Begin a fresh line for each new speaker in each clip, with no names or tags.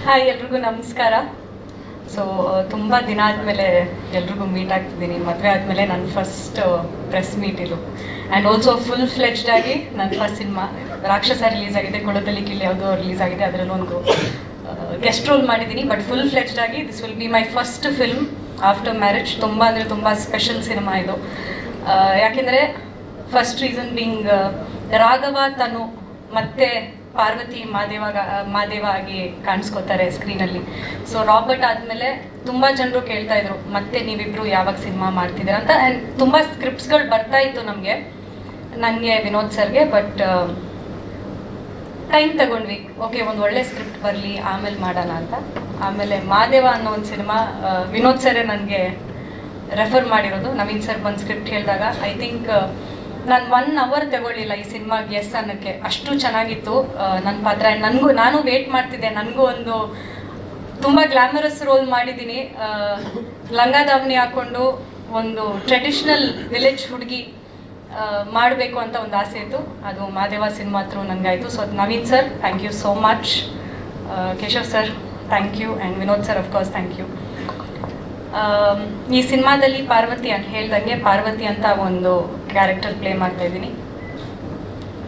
Hi, ಎಲ್ರಿಗೂ ನಮಸ್ಕಾರ. So ತುಂಬ ದಿನ ಆದಮೇಲೆ ಎಲ್ರಿಗೂ ಮೀಟ್ ಆಗ್ತಿದ್ದೀನಿ. ಮದುವೆ ಆದಮೇಲೆ ನನ್ನ ಫಸ್ಟ್ ಪ್ರೆಸ್ ಮೀಟ್ ಇದು. ಆ್ಯಂಡ್ ಆಲ್ಸೋ ಫುಲ್ ಫ್ಲೆಜ್ಡ್ ಆಗಿ ನನ್ನ ಫಸ್ಟ್ ಸಿನಿಮಾ ರಾಕ್ಷಸ ರಿಲೀಸ್ ಆಗಿದೆ, ಕೊಳದಲ್ಲಿ ಕಿಲ್ಲಿ ಯಾವುದೋ ರಿಲೀಸ್ ಆಗಿದೆ, ಅದರಲ್ಲೊಂದು ಗೆಸ್ಟ್ ರೋಲ್ ಮಾಡಿದ್ದೀನಿ. ಬಟ್ ಫುಲ್ ಫ್ಲೆಜ್ಡ್ ಆಗಿ this will be my first film after marriage. ತುಂಬ ಅಂದರೆ ತುಂಬ ಸ್ಪೆಷಲ್ ಸಿನಿಮಾ ಇದು. ಯಾಕೆಂದರೆ ಫಸ್ಟ್ ರೀಸನ್ ಬೀಂಗ್ ರಾಘವ ತನು ಮತ್ತೆ ಪಾರ್ವತಿ ಮಾದೇವ ಆಗಿ ಕಾಣಿಸ್ಕೋತಾರೆ ಸ್ಕ್ರೀನಲ್ಲಿ. ಸೊ ರಾಬರ್ಟ್ ಆದಮೇಲೆ ತುಂಬ ಜನರು ಕೇಳ್ತಾ ಇದ್ರು ಮತ್ತೆ ನೀವಿಬ್ರು ಯಾವಾಗ ಸಿನಿಮಾ ಮಾಡ್ತಿದ್ದೀರಾ ಅಂತ. ಆ್ಯಂಡ್ ತುಂಬ ಸ್ಕ್ರಿಪ್ಟ್ಸ್ಗಳು ಬರ್ತಾ ಇತ್ತು ನನಗೆ ವಿನೋದ್ ಸರ್ಗೆ. ಬಟ್ ಟೈಮ್ ತಗೊಂಡ್ವಿ, ಓಕೆ ಒಂದು ಒಳ್ಳೆ ಸ್ಕ್ರಿಪ್ಟ್ ಬರಲಿ ಆಮೇಲೆ ಮಾಡೋಣ ಅಂತ. ಆಮೇಲೆ ಮಾದೇವ ಅನ್ನೋ ಒಂದು ಸಿನಿಮಾ ವಿನೋದ್ ಸರೇ ನನಗೆ ರೆಫರ್ ಮಾಡಿರೋದು. ನವೀನ್ ಸರ್ ಬಂದು ಸ್ಕ್ರಿಪ್ಟ್ ಹೇಳಿದಾಗ ಐ ಥಿಂಕ್ ನಾನು 1 hour ತಗೊಳ್ಳಿಲ್ಲ ಈ ಸಿನಿಮಾಗೆ ಎಸ್ ಅನ್ನೋಕ್ಕೆ, ಅಷ್ಟು ಚೆನ್ನಾಗಿತ್ತು ನನ್ನ ಪಾತ್ರ. ಆ್ಯಂಡ್ ನಾನು ವೇಟ್ ಮಾಡ್ತಿದ್ದೆ. ನನಗೂ ಒಂದು ತುಂಬ ಗ್ಲಾಮರಸ್ ರೋಲ್ ಮಾಡಿದ್ದೀನಿ. ಲಂಗ ದಾವಣಿ ಹಾಕ್ಕೊಂಡು ಒಂದು ಟ್ರೆಡಿಷ್ನಲ್ ವಿಲೇಜ್ ಹುಡುಗಿ ಮಾಡಬೇಕು ಅಂತ ಒಂದು ಆಸೆ ಇತ್ತು. ಅದು ಮಾದೇವ ಸಿನಿಮಾ ಥ್ರೂ ನನಗಾಯಿತು. So Naveen sir thank you so much, Keshav sir thank you, and Vinod sir of course thank you. ಈ ಸಿನಿಮಾದಲ್ಲಿ ಪಾರ್ವತಿ ಅಂತ ಹೇಳ್ದಂಗೆ ಪಾರ್ವತಿ ಅಂತ ಒಂದು ಕ್ಯಾರೆಕ್ಟರ್ ಪ್ಲೇ ಮಾಡ್ತಾ ಇದ್ದೀನಿ.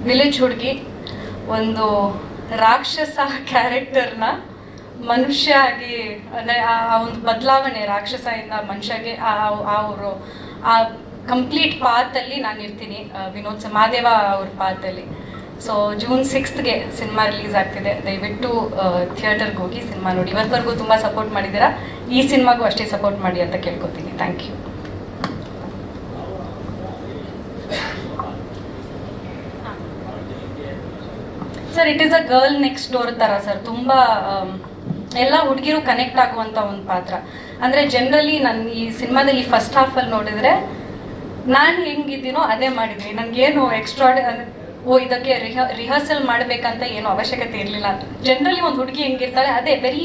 ವಿಲೇಜ್ ಹುಡುಗಿ ಒಂದು ರಾಕ್ಷಸ ಕ್ಯಾರೆಕ್ಟರ್ನ ಮನುಷ್ಯ ಆಗಿ, ಅಂದರೆ ಆ ಒಂದು ಬದಲಾವಣೆ ರಾಕ್ಷಸದಿಂದ ಮನುಷ್ಯಗೆ ಅವರು ಆ ಕಂಪ್ಲೀಟ್ ಪಾತಲ್ಲಿ ನಾನು ಇರ್ತೀನಿ. ವಿನೋದ್ ಮಾದೇವ ಅವ್ರ ಪಾತಲ್ಲಿ. So June 6th cinema release ಆಗ್ತಿದೆ. ದಯವಿಟ್ಟು ಥಿಯೇಟರ್ಗೆ ಹೋಗಿ ಸಿನಿಮಾ ನೋಡಿ. ಇವತ್ತವರೆಗೂ ತುಂಬ ಸಪೋರ್ಟ್ ಮಾಡಿದ್ದೀರಾ, ಈ ಸಿನಿಮಾಗೂ ಅಷ್ಟೇ ಸಪೋರ್ಟ್ ಮಾಡಿ ಅಂತ ಕೇಳ್ಕೊತೀನಿ. Thank you. Sir, it is a girl next door ಥರ ಸರ್. ತುಂಬ ಎಲ್ಲ ಹುಡುಗಿರು ಕನೆಕ್ಟ್ ಆಗುವಂಥ ಒಂದು ಪಾತ್ರ. ಅಂದರೆ ಜನರಲಿ ನಾನು ಈ ಸಿನಿಮಾದಲ್ಲಿ ಫಸ್ಟ್ ಹಾಫಲ್ಲಿ ನೋಡಿದರೆ ನಾನು ಹೆಂಗಿದ್ದೀನೋ ಅದೇ ಮಾಡಿದ್ದೀನಿ. ನನಗೇನು ಇದಕ್ಕೆ ರಿಹರ್ಸಲ್ ಮಾಡಬೇಕಂತ ಏನೂ ಅವಶ್ಯಕತೆ ಇರಲಿಲ್ಲ. ಜನರಲಿ ಒಂದು ಹುಡುಗಿ ಹೆಂಗಿರ್ತಾಳೆ ಅದೇ very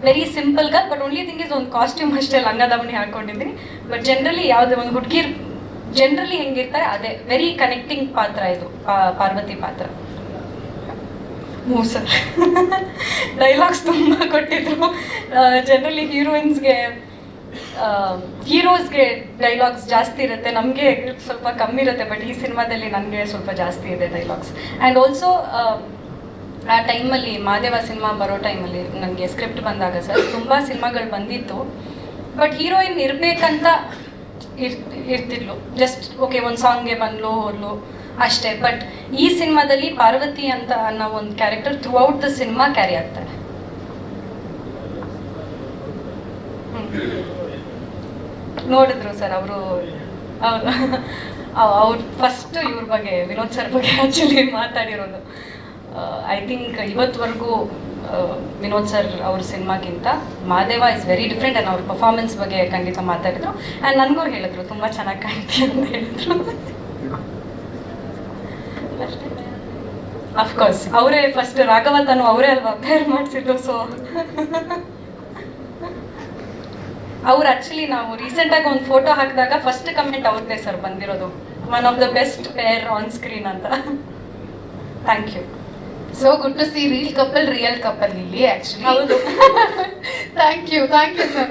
very simple girl. But only thing is ಒಂದು ಕಾಸ್ಟ್ಯೂಮ್ ಅಷ್ಟೇ ಲಂಗ ದಾವಣಿ ಹಾಕ್ಕೊಂಡಿದ್ದೀನಿ. ಬಟ್ ಜನರಲಿ ಯಾವುದೇ ಒಂದು ಹುಡುಗಿ ಜನರಲಿ ಹೆಂಗಿರ್ತಾರೆ ಅದೇ ವೆರಿ ಕನೆಕ್ಟಿಂಗ್ ಪಾತ್ರ ಇದು ಪಾರ್ವತಿ ಪಾತ್ರ. ಸರ್ ಡೈಲಾಗ್ಸ್ ತುಂಬ ಕೊಟ್ಟಿದ್ರು. ಜನರಲಿ ಹೀರೋಸ್ಗೆ ಡೈಲಾಗ್ಸ್ ಜಾಸ್ತಿ ಇರುತ್ತೆ, ನಮಗೆ ಸ್ವಲ್ಪ ಕಮ್ಮಿ ಇರುತ್ತೆ. ಬಟ್ ಈ ಸಿನಿಮಾದಲ್ಲಿ ನನಗೆ ಸ್ವಲ್ಪ ಜಾಸ್ತಿ ಇದೆ ಡೈಲಾಗ್ಸ್. ಆ್ಯಂಡ್ ಆಲ್ಸೋ ಆ ಟೈಮಲ್ಲಿ ಮಾದೇವ ಸಿನಿಮಾ ಬರೋ ಟೈಮಲ್ಲಿ ನನಗೆ ಸ್ಕ್ರಿಪ್ಟ್ ಬಂದಾಗ ಸರ್ ತುಂಬ ಸಿನಿಮಾಗಳು ಬಂದಿತ್ತು. ಬಟ್ ಹೀರೋಯಿನ್ ಇರಬೇಕಂತ ಇರ್ತಿದ್ಲು. ಜಸ್ಟ್ ಓಕೆ ಒಂದು ಸಾಂಗ್ಗೆ ಬಂದ್ಲು ಹೋದ್ಲು ಅಷ್ಟೇ. ಬಟ್ ಈ ಸಿನಿಮಾದಲ್ಲಿ ಪಾರ್ವತಿ ಅಂತ ಅನ್ನೋ ಒಂದು character throughout the cinema carry ಆಗ್ತಾಳೆ. ನೋಡಿದ್ರು ಸರ್ ಅವರು ಫಸ್ಟ್ ಇವ್ರ ಬಗ್ಗೆ ವಿನೋದ್ ಸರ್ ಬಗ್ಗೆ ಆ್ಯಕ್ಚುಲಿ ಮಾತಾಡಿರೋದು. ಐ ಥಿಂಕ್ ಇವತ್ತುವರೆಗೂ ವಿನೋದ್ ಸರ್ ಅವ್ರ ಸಿನಿಮಾಗಿಂತ Madeva is very different. And ಅವ್ರ ಪರ್ಫಾರ್ಮೆನ್ಸ್ ಬಗ್ಗೆ ಖಂಡಿತ ಮಾತಾಡಿದ್ರು. ಆ್ಯಂಡ್ ನನಗೂ ಹೇಳಿದ್ರು ತುಂಬ ಚೆನ್ನಾಗಿ ಕಾಣ್ತೀವಿ ಅಂತ ಹೇಳಿದ್ರು. ಅಫ್ಕೋರ್ಸ್ ಅವರೇ ಫಸ್ಟ್ ರಾಘವ ತಾನು ಅವರೇ ಅಲ್ವಾ ಪೇರ್ ಮಾಡಿಸಿದ್ರು. ಸೊ ಅವ್ರು ಆ್ಯಕ್ಚುಲಿ ನಾವು ರೀಸೆಂಟಾಗಿ ಒಂದು ಫೋಟೋ ಹಾಕಿದಾಗ ಫಸ್ಟ್ ಕಮೆಂಟ್ ಅವ್ರದ್ದೇ ಸರ್ ಬಂದಿರೋದು, one of the best pair on screen ಅಂತ. Thank you.
So good to see real couple ಇಲ್ಲಿ actually.
ಹೌದು.
Thank you sir.